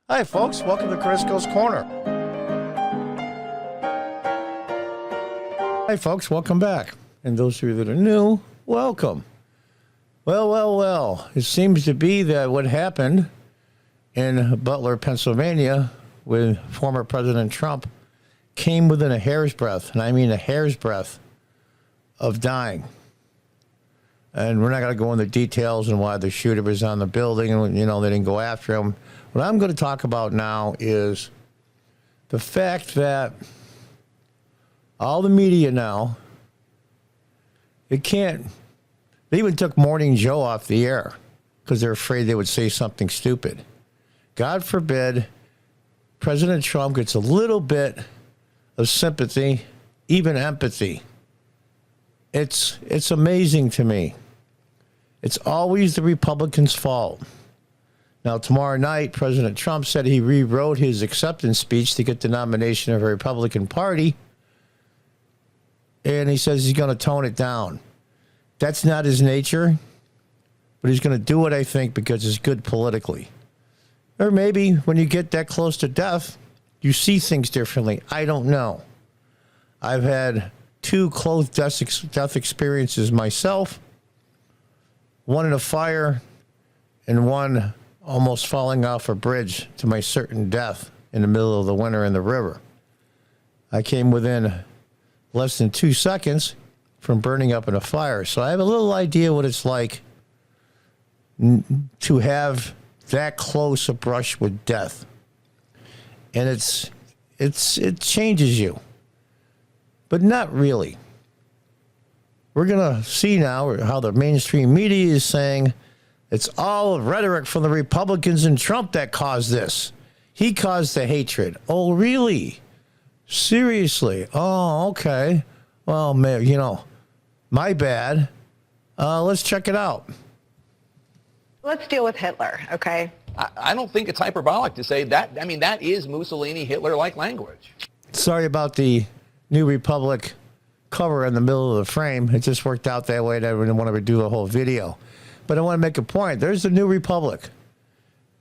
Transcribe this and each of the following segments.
Hi, folks. Welcome to Crisco's Corner. Hi, folks. Welcome back. And those of you that are new, welcome. Well. It seems to be that what happened in Butler, Pennsylvania, with former President Trump came within a hair's breadth, and I mean a hair's breadth, of dying. And we're not going to go into details on why the shooter was on the building and, they didn't go after him. What I'm going to talk about now is the fact that all the media now, they even took Morning Joe off the air because they're afraid they would say something stupid. God forbid President Trump gets a little bit of sympathy, even empathy. It's amazing to me. It's always the Republicans' fault. Now, tomorrow night, President Trump said he rewrote his acceptance speech to get the nomination of the Republican Party. And he says he's going to tone it down. That's not his nature, but he's going to do it, I think, because it's good politically. Or maybe when you get that close to death, you see things differently. I don't know. I've had 2 close death experiences myself. One in a fire and one almost falling off a bridge to my certain death in the middle of the winter in the river. I came within less than 2 seconds from burning up in a fire. So I have a little idea what it's like to have that close a brush with death. And it changes you. But not really. We're going to see now how the mainstream media is saying it's all rhetoric from the Republicans and Trump that caused this. He caused the hatred. Oh, really? Seriously? Oh, okay. Well, my bad. Let's check it out. Let's deal with Hitler, okay? I don't think it's hyperbolic to say that. I mean, that is Mussolini, Hitler-like language. Sorry about the New Republic cover in the middle of the frame. It just worked out that way. I didn't want to do a whole video. But I want to make a point. There's the New Republic.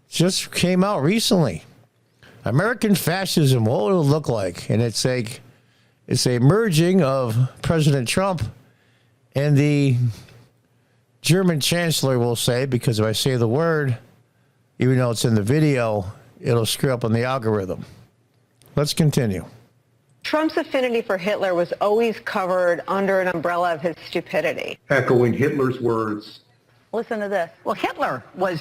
Just came out recently. American fascism, what would it look like? And it's a merging of President Trump and the German chancellor, will say, because if I say the word, even though it's in the video, it'll screw up on the algorithm. Let's continue. Trump's affinity for Hitler was always covered under an umbrella of his stupidity. Echoing Hitler's words. Listen to this. Well, Hitler was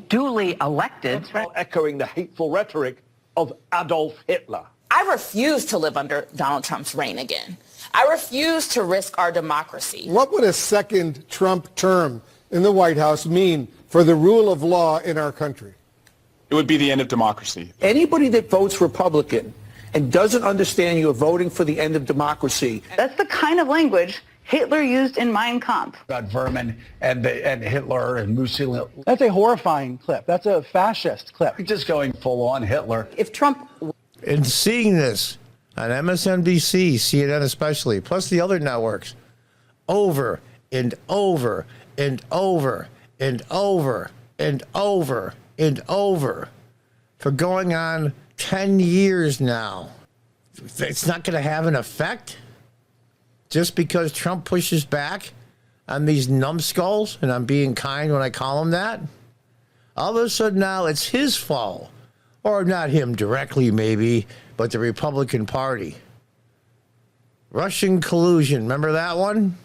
duly elected. While echoing the hateful rhetoric of Adolf Hitler. I refuse to live under Donald Trump's reign again. I refuse to risk our democracy. What would a second Trump term in the White House mean for the rule of law in our country? It would be the end of democracy. Anybody that votes Republican and doesn't understand you're voting for the end of democracy. That's the kind of language Hitler used in Mein Kampf. About vermin and Hitler and Mussolini. That's a horrifying clip. That's a fascist clip. Just going full on Hitler. If Trump... And seeing this on MSNBC, CNN especially, plus the other networks, over and over and over and over and over and over for going on 10 years now. It's not going to have an effect just because Trump pushes back on these numbskulls, and I'm being kind when I call him that. All of a sudden now it's his fault. Or not him directly, maybe, but the Republican Party. Russian collusion, remember that one?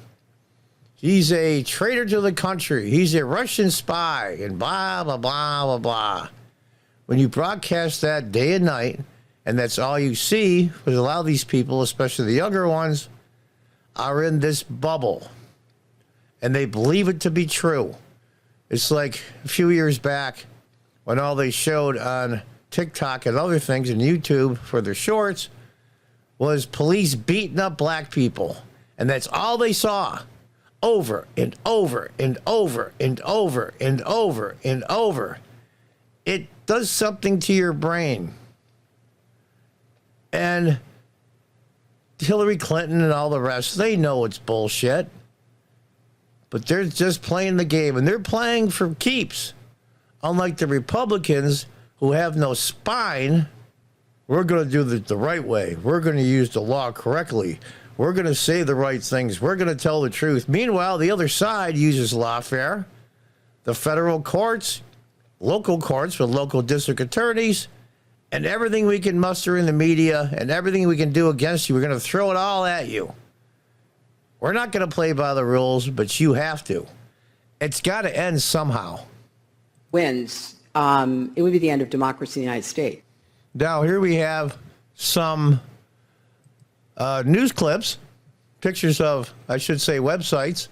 He's a traitor to the country. He's a Russian spy, and blah, blah, blah, blah, blah. When you broadcast that day and night, and that's all you see, because a lot of these people, especially the younger ones, are in this bubble. And they believe it to be true. It's like a few years back when all they showed on TikTok and other things and YouTube for their shorts was police beating up black people. And that's all they saw. Over and over and over and over and over and over. It does something to your brain. And Hillary Clinton and all the rest, they know it's bullshit. But they're just playing the game, and they're playing for keeps. Unlike the Republicans, who have no spine, we're going to do the right way. We're going to use the law correctly. We're going to say the right things. We're going to tell the truth. Meanwhile, the other side uses lawfare, the federal courts, local courts with local district attorneys, and everything we can muster in the media and everything we can do against you. We're going to throw it all at you. We're not going to play by the rules, but you have to. It's got to end somehow. Wins, it would be the end of democracy in the United States. Now, here we have some news clips, pictures of, I should say, websites.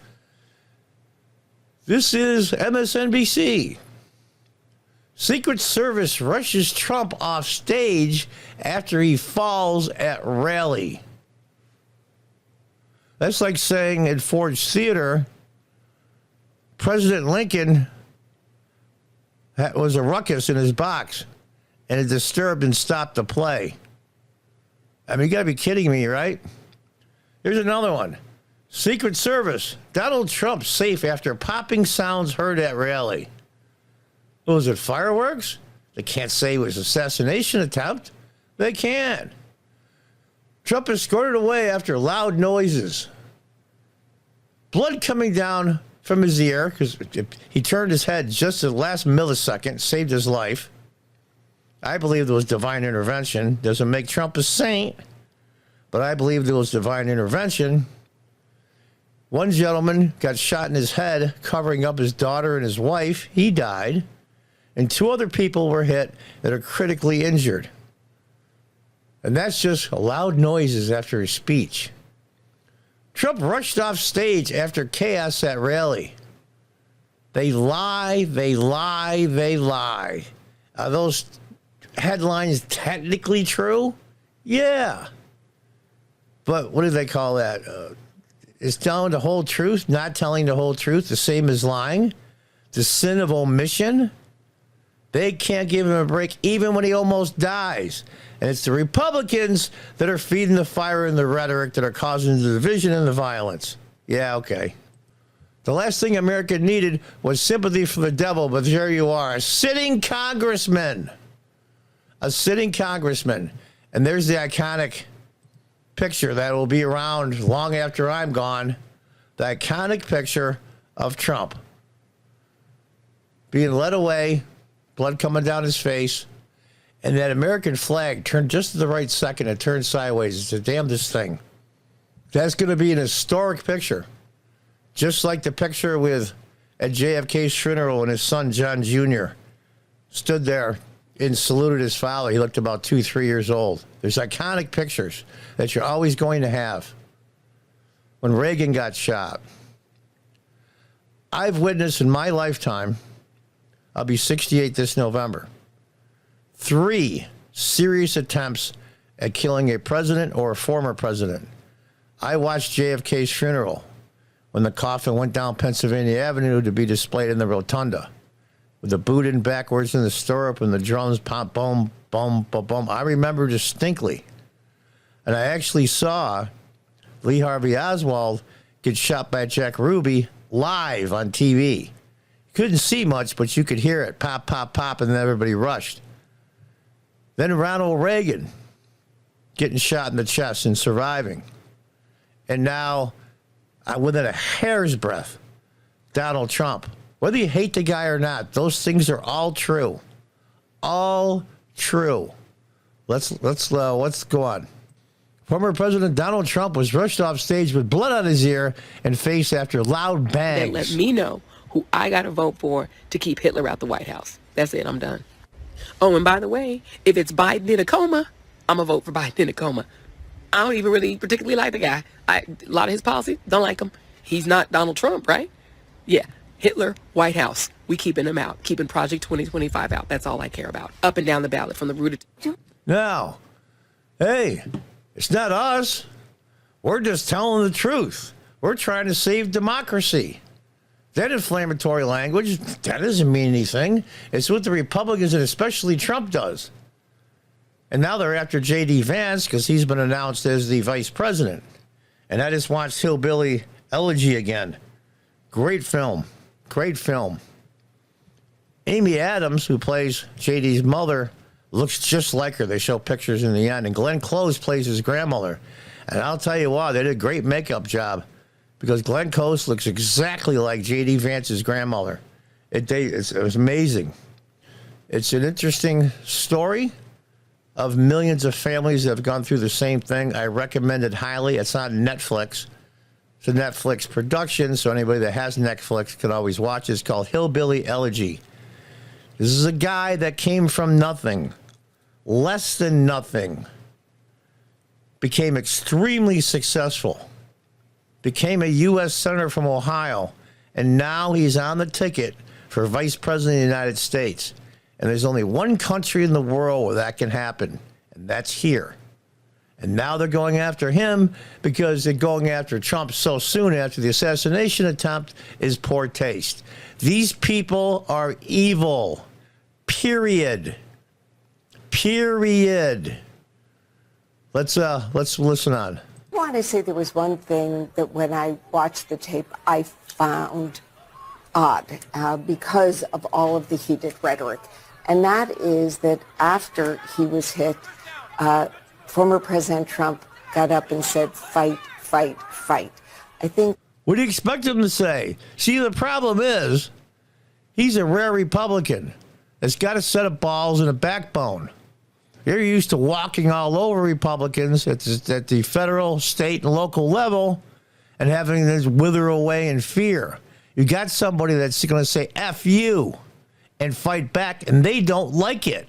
This is MSNBC. Secret Service rushes Trump off stage after he falls at rally. That's like saying at Ford's Theater, President Lincoln was a ruckus in his box, and it disturbed and stopped the play. I mean, you got to be kidding me, right? Here's another one. Secret Service. Donald Trump safe after popping sounds heard at rally. Was it fireworks? They can't say it was assassination attempt. They can. Trump escorted away after loud noises. Blood coming down from his ear because he turned his head just at the last millisecond, saved his life. I believe there was divine intervention. Doesn't make Trump a saint, but I believe there was divine intervention. One gentleman got shot in his head, covering up his daughter and his wife. He died. And 2 other people were hit that are critically injured. And that's just loud noises after his speech. Trump rushed off stage after chaos at rally. They lie, they lie, they lie. Are those headlines technically true? Yeah. But what do they call that? Is telling the whole truth, not telling the whole truth, the same as lying? The sin of omission? They can't give him a break even when he almost dies. And it's the Republicans that are feeding the fire and the rhetoric that are causing the division and the violence. Yeah, okay. The last thing America needed was sympathy for the devil, but there you are, a sitting congressman. A sitting congressman. And there's the iconic picture that will be around long after I'm gone. The iconic picture of Trump being led away, blood coming down his face, and that American flag turned just at the right second. It turned sideways. It's the damnedest thing. That's going to be an historic picture. Just like the picture with at JFK's funeral when his son, John Jr., stood there and saluted his father. He looked about 2-3 years old. There's iconic pictures that you're always going to have. When Reagan got shot, I've witnessed in my lifetime, I'll be 68 this November, 3 serious attempts at killing a president or a former president. I watched JFK's funeral when the coffin went down Pennsylvania Avenue to be displayed in the rotunda, with the boot in backwards in the stirrup and the drums pop, boom, boom, boom, boom. I remember distinctly. And I actually saw Lee Harvey Oswald get shot by Jack Ruby live on TV. Couldn't see much, but you could hear it. Pop, pop, pop, and then everybody rushed. Then Ronald Reagan getting shot in the chest and surviving. And now, within a hair's breadth, Donald Trump. Whether you hate the guy or not, those things are all true. All true. Let's go on. Former President Donald Trump was rushed off stage with blood on his ear and face after loud bangs. That let me know who I got to vote for to keep Hitler out the White House. That's it. I'm done. Oh, and by the way, if it's Biden in a coma, I'm going to vote for Biden in a coma. I don't even really particularly like the guy. A lot of his policies, don't like him. He's not Donald Trump, right? Yeah. Hitler, White House. We keeping him out. Keeping Project 2025 out. That's all I care about. Up and down the ballot from the root of... Now, hey, it's not us. We're just telling the truth. We're trying to save democracy. That inflammatory language, that doesn't mean anything. It's what the Republicans and especially Trump does. And now they're after J.D. Vance because he's been announced as the vice president. And I just watched Hillbilly Elegy again. Great film. Great film. Amy Adams, who plays JD's mother, looks just like her. They show pictures in the end. And Glenn Close plays his grandmother. And I'll tell you what, they did a great makeup job because Glenn Close looks exactly like JD Vance's grandmother. It was amazing. It's an interesting story of millions of families that have gone through the same thing. I recommend it highly. It's on Netflix. It's a Netflix production, so anybody that has Netflix can always watch it. It's called Hillbilly Elegy. This is a guy that came from nothing, less than nothing, became extremely successful, became a U.S. Senator from Ohio, and now he's on the ticket for Vice President of the United States. And there's only one country in the world where that can happen, and that's here. And now they're going after him because they're going after Trump so soon after the assassination attempt is poor taste. These people are evil. Period. Period. Let's listen on. I want to say there was one thing that when I watched the tape, I found odd because of all of the heated rhetoric. And that is that after he was hit, former President Trump got up and said, fight, fight, fight. I think. What do you expect him to say? See, the problem is he's a rare Republican that's got a set of balls and a backbone. You're used to walking all over Republicans at the federal, state, and local level and having this wither away in fear. You got somebody that's going to say F you and fight back, and they don't like it.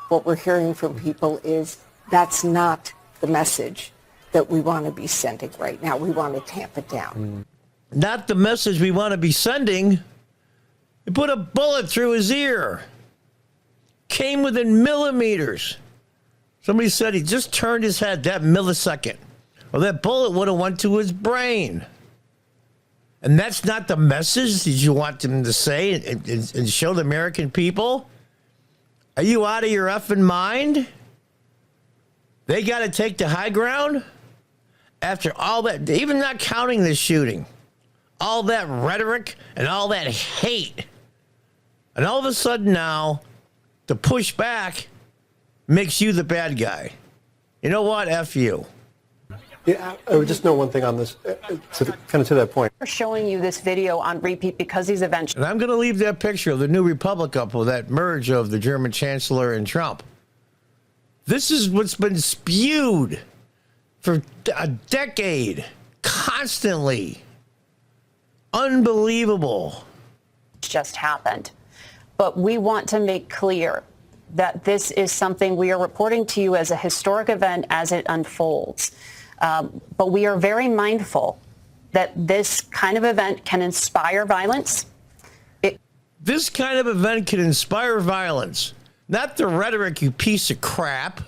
What we're hearing from people is that's not the message that we want to be sending right now. We want to tamp it down. Not the message we want to be sending. They put a bullet through his ear. Came within millimeters. Somebody said he just turned his head that millisecond. Or that bullet would have went to his brain. And that's not the message that you want them to say and show the American people? Are you out of your effing mind? They got to take the high ground? After all that, even not counting the shooting, all that rhetoric and all that hate. And all of a sudden now, to push back makes you the bad guy. You know what? F you. Yeah, I would just know one thing on this, kind of to that point. We're showing you this video on repeat because he's eventually. And I'm going to leave that picture of the New Republic up with that merge of the German Chancellor and Trump. This is what's been spewed for a decade, constantly. Unbelievable. Just happened. But we want to make clear that this is something we are reporting to you as a historic event as it unfolds. But we are very mindful that this kind of event can inspire violence. This kind of event can inspire violence. Not the rhetoric, you piece of crap,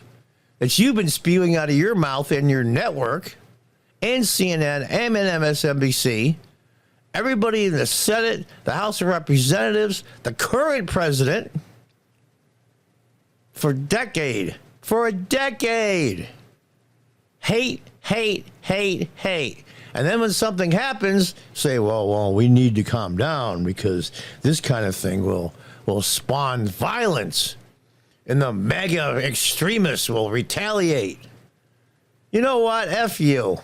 that you've been spewing out of your mouth and your network, and CNN, and MSNBC. Everybody in the Senate, the House of Representatives, the current president, for a decade, hate, hate, hate, hate. And then when something happens, say, well, we need to calm down because this kind of thing will spawn violence. And the mega extremists will retaliate. You know what? F you.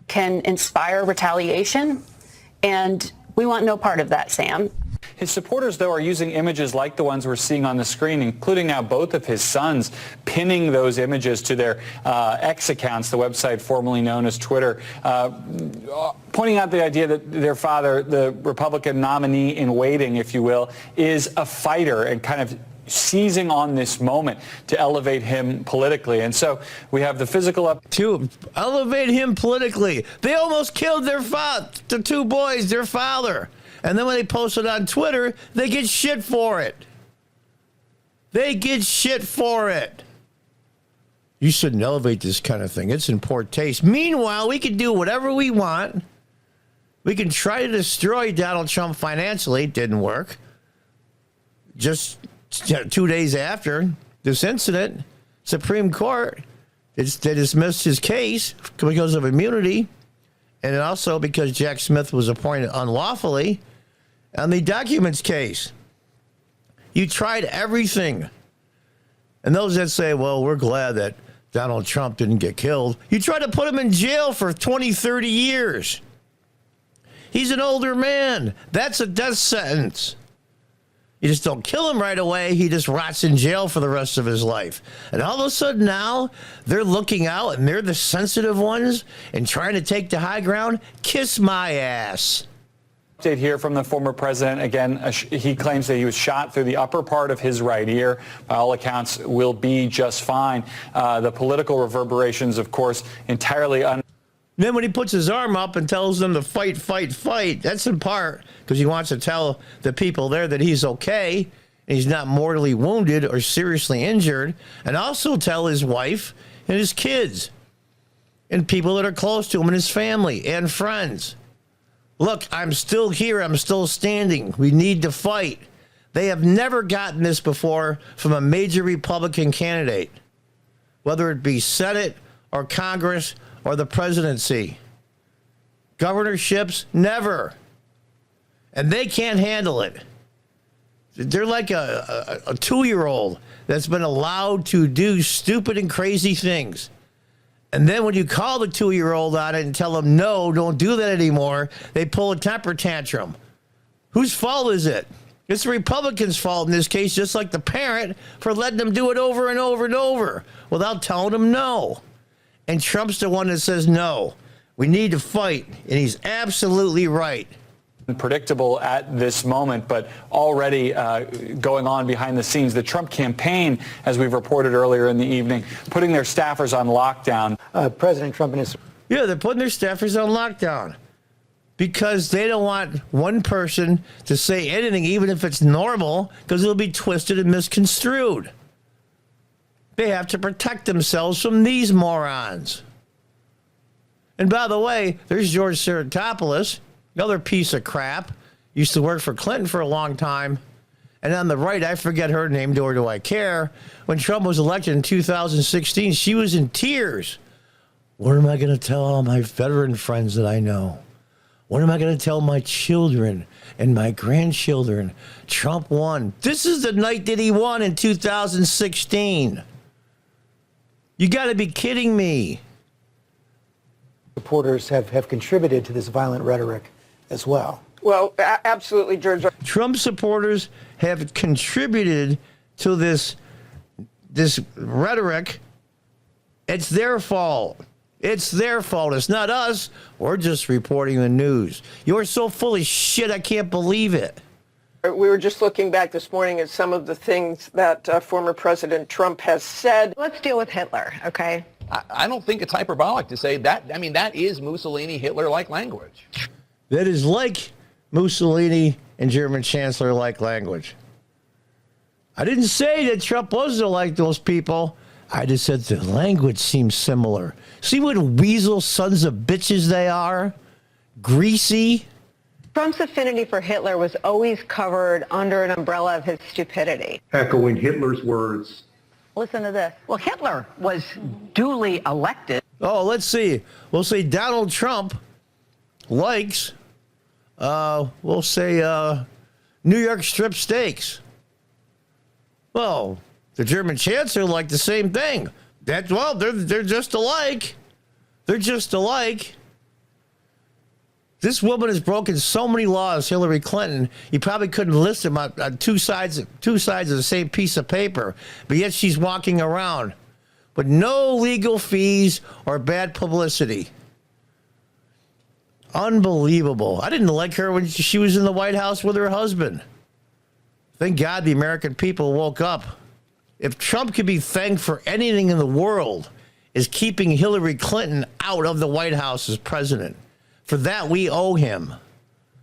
Can inspire retaliation. And we want no part of that, Sam. His supporters, though, are using images like the ones we're seeing on the screen, including now both of his sons, pinning those images to their X accounts, the website formerly known as Twitter, pointing out the idea that their father, the Republican nominee in waiting, if you will, is a fighter and kind of seizing on this moment to elevate him politically. And so we have the physical to elevate him politically. They almost killed the two boys, their father. And then when they post it on Twitter, they get shit for it. You shouldn't elevate this kind of thing. It's in poor taste. Meanwhile, we can do whatever we want. We can try to destroy Donald Trump financially. It didn't work. Just 2 days after this incident, Supreme Court they dismissed his case because of immunity, and also because Jack Smith was appointed unlawfully on the documents case. You tried everything. And those that say, well, we're glad that Donald Trump didn't get killed, you tried to put him in jail for 20, 30 years. He's an older man. That's a death sentence. You just don't kill him right away. He just rots in jail for the rest of his life. And all of a sudden now, they're looking out and they're the sensitive ones and trying to take the high ground. Kiss my ass. Update here from the former president. Again, he claims that he was shot through the upper part of his right ear. By all accounts, will be just fine. The political reverberations, of course, entirely Then when he puts his arm up and tells them to fight, fight, fight, that's in part because he wants to tell the people there that he's okay and he's not mortally wounded or seriously injured, and also tell his wife and his kids and people that are close to him and his family and friends. Look, I'm still here. I'm still standing. We need to fight. They have never gotten this before from a major Republican candidate, whether it be Senate or Congress or the presidency. Governorships, never. And they can't handle it. They're like a 2-year-old that's been allowed to do stupid and crazy things. And then when you call the 2-year-old on it and tell them, no, don't do that anymore, they pull a temper tantrum. Whose fault is it? It's the Republicans' fault in this case, just like the parent for letting them do it over and over and over without telling them no. And Trump's the one that says, no, we need to fight. And he's absolutely right. Predictable at this moment, but already going on behind the scenes. The Trump campaign, as we've reported earlier in the evening, putting their staffers on lockdown. President Trump and his... Yeah, they're putting their staffers on lockdown because they don't want one person to say anything, even if it's normal, because it'll be twisted and misconstrued. They have to protect themselves from these morons. And by the way, there's George Seratopoulos, another piece of crap, used to work for Clinton for a long time. And on the right, I forget her name, nor do I care. When Trump was elected in 2016, she was in tears. What am I going to tell all my veteran friends that I know? What am I going to tell my children and my grandchildren? Trump won. This is the night that he won in 2016. You got to be kidding me. Supporters have contributed to this violent rhetoric as well. Well, absolutely, George. Trump supporters have contributed to this rhetoric. It's their fault. It's their fault. It's not us. We're just reporting the news. You're so full of shit, I can't believe it. We were just looking back this morning at some of the things that former President Trump has said. Let's deal with Hitler, okay? I don't think it's hyperbolic to say that. I mean, that is Mussolini, Hitler-like language. That is like Mussolini and German Chancellor-like language. I didn't say that Trump wasn't like those people. I just said the language seems similar. See what weasel sons of bitches they are? Greasy. Trump's affinity for Hitler was always covered under an umbrella of his stupidity. Echoing Hitler's words. Listen to this. Well, Hitler was duly elected. Oh, let's see. We'll say Donald Trump likes, we'll say New York strip steaks. Well, the German Chancellor liked the same thing. They're just alike. They're just alike. This woman has broken so many laws, Hillary Clinton, you probably couldn't list them on two sides of the same piece of paper, but yet she's walking around with no legal fees or bad publicity. Unbelievable. I didn't like her when she was in the White House with her husband. Thank God the American people woke up. If Trump could be thanked for anything in the world, is keeping Hillary Clinton out of the White House as president. For that, we owe him.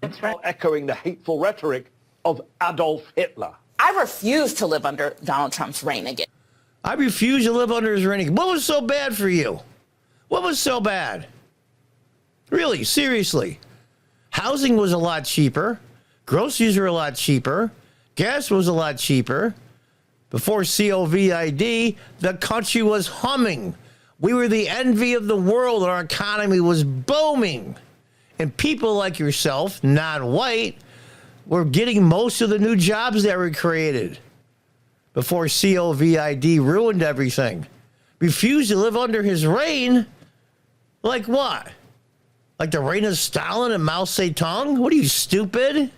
That's right. Echoing the hateful rhetoric of Adolf Hitler. I refuse to live under Donald Trump's reign again. I refuse to live under his reign. What was so bad for you? What was so bad? Really, seriously. Housing was a lot cheaper. Groceries were a lot cheaper. Gas was a lot cheaper. Before COVID, the country was humming. We were the envy of the world. Our economy was booming. And people like yourself, non-white, were getting most of the new jobs that were created before COVID ruined everything. Refused to live under his reign? Like what? Like the reign of Stalin and Mao Zedong? What are you, stupid?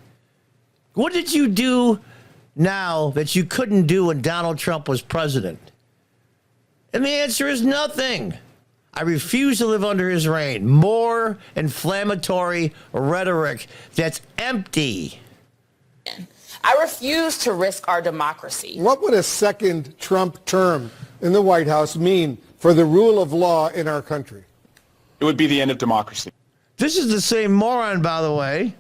What did you do now that you couldn't do when Donald Trump was president? And the answer is nothing. I refuse to live under his reign. More inflammatory rhetoric that's empty. I refuse to risk our democracy. What would a second Trump term in the White House mean for the rule of law in our country? It would be the end of democracy. This is the same moron, by the way,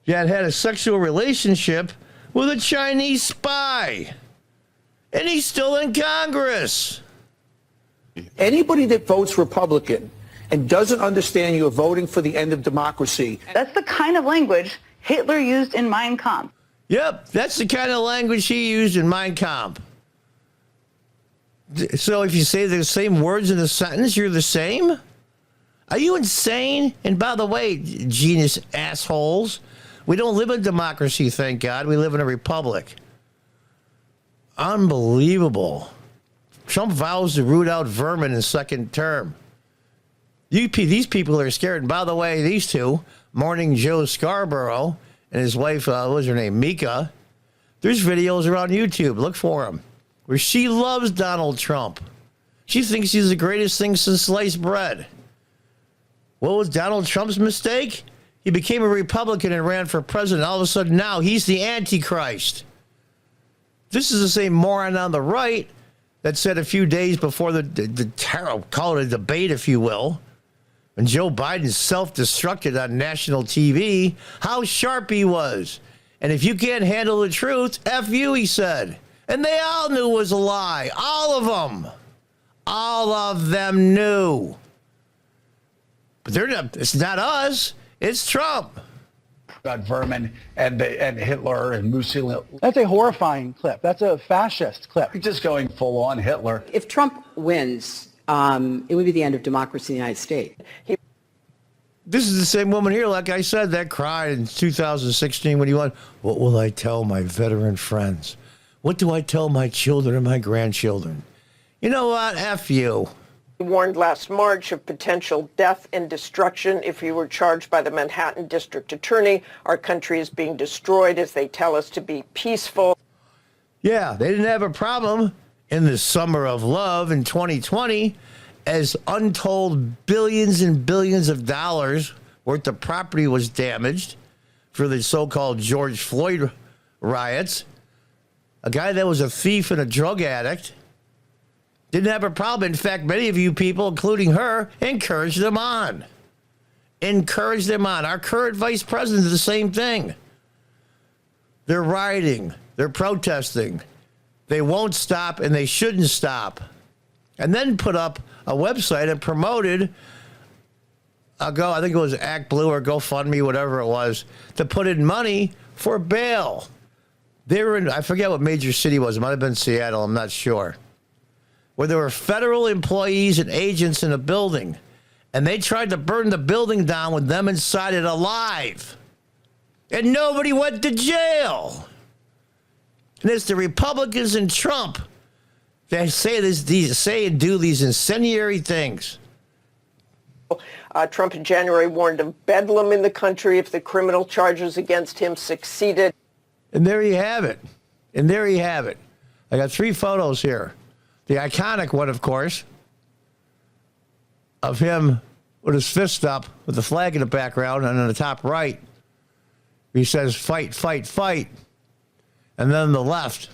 that had a sexual relationship with a Chinese spy. And he's still in Congress. Anybody that votes Republican and doesn't understand you're voting for the end of democracy. That's the kind of language Hitler used in Mein Kampf. Yep, that's the kind of language he used in Mein Kampf. So if you say the same words in a sentence, you're the same? Are you insane? And by the way, genius assholes, we don't live in democracy, thank God. We live in a republic. Unbelievable. Trump vows to root out vermin in second term. These people are scared. And by the way, these two, Morning Joe Scarborough and his wife, what was her name, Mika, there's videos around YouTube. Look for them. Where she loves Donald Trump. She thinks he's the greatest thing since sliced bread. What was Donald Trump's mistake? He became a Republican and ran for president. All of a sudden now he's the Antichrist. This is the same moron on the right that said a few days before call it a debate, if you will, when Joe Biden self-destructed on national TV, how sharp he was. And if you can't handle the truth, F you, he said. And they all knew it was a lie. All of them. All of them knew. But they're not, it's not us. It's Trump. About vermin and Hitler and Mussolini. That's a horrifying clip. That's a fascist clip. He's just going full on Hitler. If Trump wins, it would be the end of democracy in the United States. This is the same woman here, like I said, that cried in 2016 when he won. What will I tell my veteran friends? What do I tell my children and my grandchildren? You know what? F you. He warned last March of potential death and destruction if he were charged by the Manhattan District Attorney. Our country is being destroyed as they tell us to be peaceful. Yeah, they didn't have a problem in the summer of love in 2020 as untold billions and billions of dollars worth of property was damaged for the so-called George Floyd riots. A guy that was a thief and a drug addict didn't have a problem. In fact, many of you people, including her, encouraged them on. Encouraged them on. Our current vice president is the same thing. They're rioting. They're protesting. They won't stop, and they shouldn't stop. And then put up a website and promoted I think it was Act Blue or GoFundMe, whatever it was, to put in money for bail. They were in, I forget what major city it was. It might have been Seattle. I'm not sure. Where there were federal employees and agents in a building. And they tried to burn the building down with them inside it alive. And nobody went to jail. And it's the Republicans and Trump that say and do these incendiary things. Trump in January warned of bedlam in the country if the criminal charges against him succeeded. And there you have it. And there you have it. I got 3 photos here. The iconic one, of course, of him with his fist up with the flag in the background, and on the top right, he says, fight, fight, fight. And then on the left,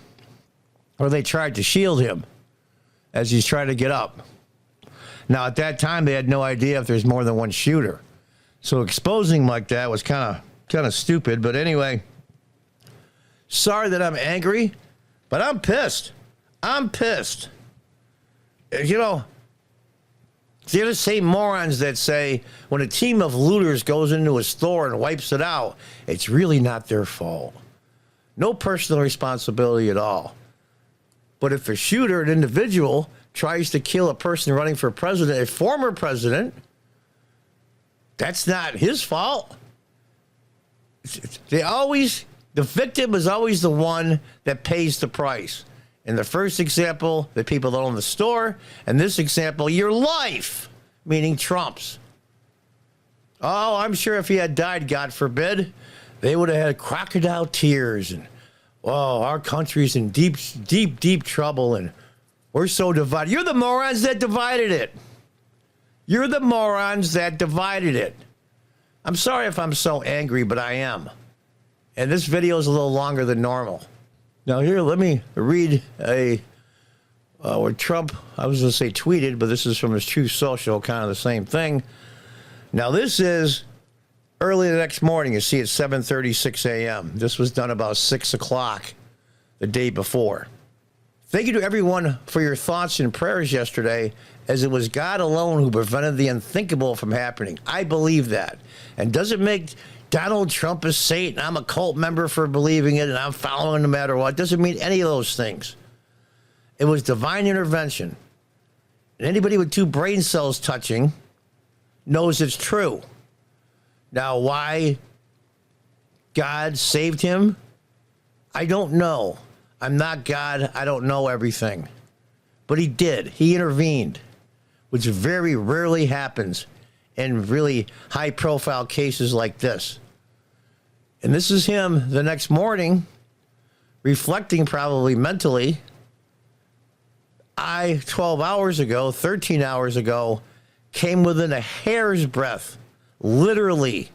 where they tried to shield him as he's trying to get up. Now, at that time, they had no idea if there's more than one shooter. So exposing him like that was kind of stupid. But anyway, sorry that I'm angry, but I'm pissed. I'm pissed. You know, they're the same morons that say when a team of looters goes into a store and wipes it out, it's really not their fault. No personal responsibility at all. But if a shooter, an individual, tries to kill a person running for president, a former president, that's not his fault. the victim is always the one that pays the price. In the first example, the people that own the store. And this example, your life, meaning Trump's. Oh, I'm sure if he had died, God forbid, they would have had crocodile tears and, oh, our country's in deep, deep, deep trouble and we're so divided. You're the morons that divided it. You're the morons that divided it. I'm sorry if I'm so angry, but I am. And this video is a little longer than normal. Now here, let me read where Trump, I was going to say tweeted, but this is from his Truth Social, kind of the same thing. Now this is early the next morning. You see, it's 7:36 a.m. This was done about 6 o'clock the day before. Thank you to everyone for your thoughts and prayers yesterday, as it was God alone who prevented the unthinkable from happening. I believe that. And does it make Donald Trump a saint? I'm a cult member for believing it, and I'm following no matter what. Doesn't mean any of those things. It was divine intervention. And anybody with two brain cells touching knows it's true. Now, why God saved him? I don't know. I'm not God. I don't know everything. But he did. He intervened, which very rarely happens in really high-profile cases like this. And this is him the next morning, reflecting probably mentally. 12 hours ago, 13 hours ago, came within a hair's breadth, literally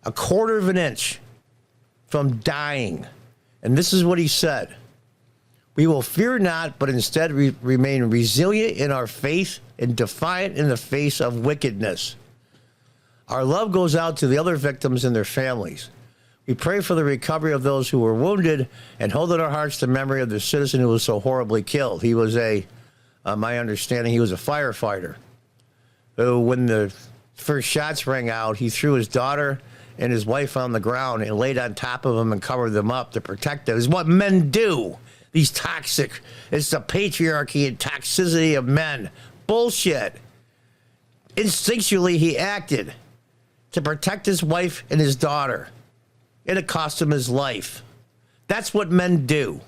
a quarter of an inch from dying. And this is what he said. We will fear not, but instead remain resilient in our faith and defiant in the face of wickedness. Our love goes out to the other victims and their families. We pray for the recovery of those who were wounded and hold in our hearts the memory of the citizen who was so horribly killed. He was my understanding, he was a firefighter. When the first shots rang out, he threw his daughter and his wife on the ground and laid on top of them and covered them up to protect them. It's what men do. It's the patriarchy and toxicity of men. Bullshit. Instinctually, he acted to protect his wife and his daughter. And it cost him his life. That's what men do.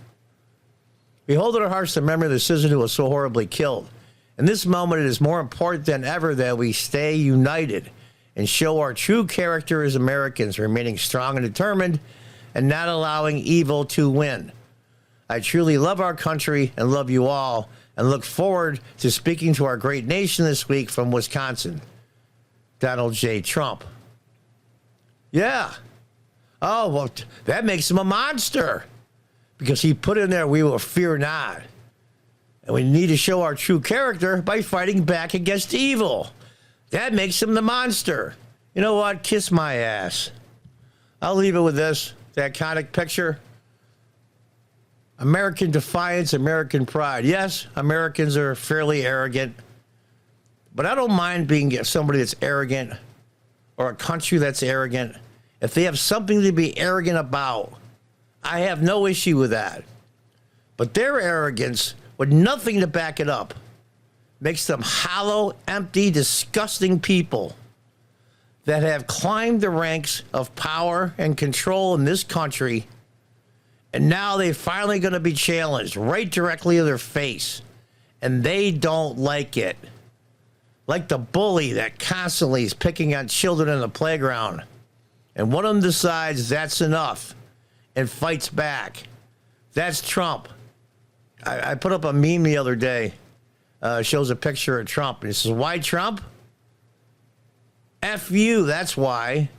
We hold in our hearts the memory of the citizen who was so horribly killed. In this moment, it is more important than ever that we stay united and show our true character as Americans, remaining strong and determined and not allowing evil to win. I truly love our country and love you all and look forward to speaking to our great nation this week from Wisconsin. Donald J. Trump. Yeah. Oh, well, that makes him a monster because he put in there, we will fear not. And we need to show our true character by fighting back against evil. That makes him the monster. You know what? Kiss my ass. I'll leave it with this. The iconic picture. American defiance, American pride. Yes, Americans are fairly arrogant. But I don't mind being somebody that's arrogant or a country that's arrogant. If they have something to be arrogant about, I have no issue with that. But their arrogance, with nothing to back it up, makes them hollow, empty, disgusting people that have climbed the ranks of power and control in this country, and now they're finally going to be challenged right directly in their face, and they don't like it. Like the bully that constantly is picking on children in the playground, and one of them decides that's enough and fights back. That's Trump. I put up a meme the other day. Shows a picture of Trump. And it says, why Trump? F you, that's why.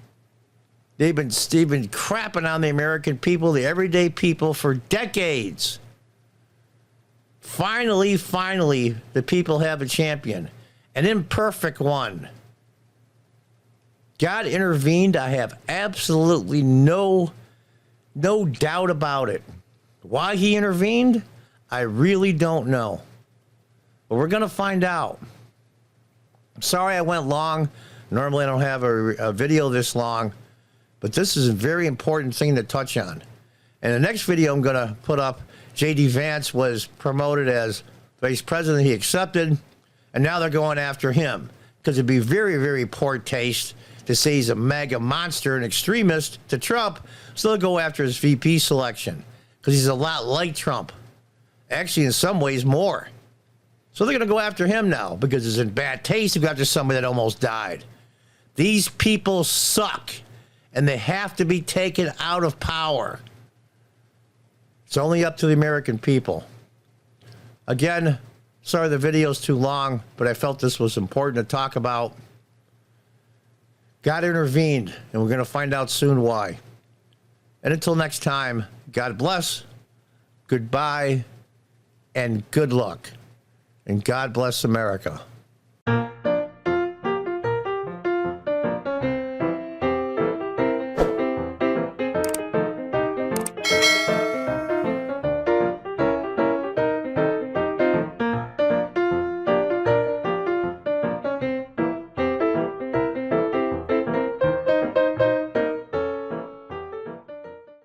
They've been crapping on the American people, the everyday people, for decades. Finally, the people have a champion. An imperfect one. God intervened. I have absolutely no doubt about it. Why he intervened, I really don't know. But we're going to find out. I'm sorry I went long. Normally I don't have a video this long. But this is a very important thing to touch on. And the next video I'm going to put up, J.D. Vance was promoted as vice president. He accepted. And now they're going after him. Because it'd be very, very poor taste to say he's a mega monster and extremist to Trump, so they'll go after his VP selection because he's a lot like Trump. Actually, in some ways, more. So they're going to go after him now because it's in bad taste to go after somebody that almost died. These people suck, and they have to be taken out of power. It's only up to the American people. Again, sorry the video's too long, but I felt this was important to talk about. God intervened, and we're going to find out soon why. And until next time, God bless, goodbye, and good luck. And God bless America.